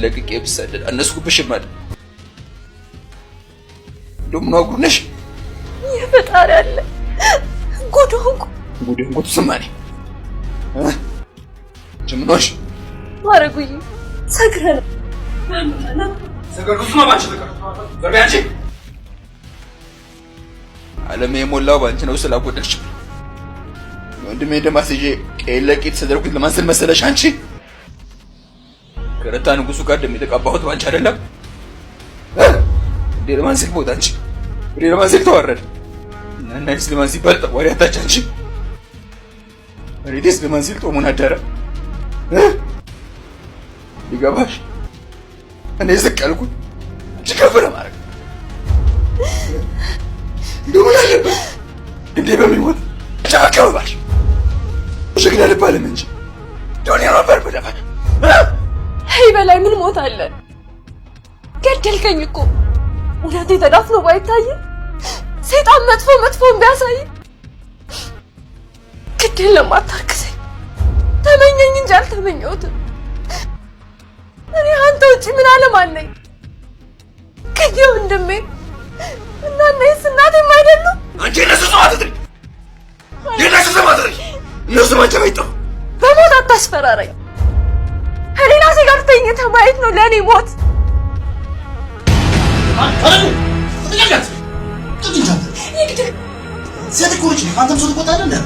ለቅቄ ብሰደድ አነስኩብሽም አይደል? እንደምን አጉርነሽ የፈጣሪ አለ ጉድንኩ ስማኔ ጀምኖሽ ማረጉይ ሰግረን ሰገርኩስ ነው ባንቺ ተቀር ዘርቢያንቺ ዓለም የሞላው ባንቺ ነው ስላጎደልሽ ወንድሜ እንደማስዬ ለቂት ተደርኩት ለማንሰል መሰለሽ አንቺ ከረታ ንጉሱ ጋር እንደሚተቀባሁት ባንቺ አይደለም ለማንሰል ቦታ አንቺ ለማንሰል ተዋረደ እና እስልማን ሲባል ወሪያታች አንቺ ሪዲስ ለማንሰል ጦሙን አደረ ይገባሽ እኔ ዝቅ አልኩኝ አንቺ ከፍ ለማድረግ እንደምን አለበት እንዴ በሚሞት ጫካውባሽ ሸግና ልባለም እንጂ ዶንያ ነበር በደፋ አይ በላይ ምን ሞት አለ ገደልከኝ እኮ እውነቴ ተዳፍኖ ባይታይ ሰይጣን መጥፎን ቢያሳይ ግድል ለማታርክሰኝ ተመኘኝ እንጂ አልተመኘሁትም እኔ አንተ ውጪ ምን ዓለም አለኝ ከየው እንደሜ እና ነይስ እናቴም አይደሉ አንቺ እነሱ ሰማትሪ የነሱ ሰማትሪ እነሱ ማጨበይጠው በሞት አታስፈራራኝ ከሌላ ሴት ጋር ተኝተህ ማየት ነው ለእኔ ሞት አረሙ ትገኛት ትግንጃት ይግድ ሰድኩልሽ አንተም ሰው ተቆጣ አይደለም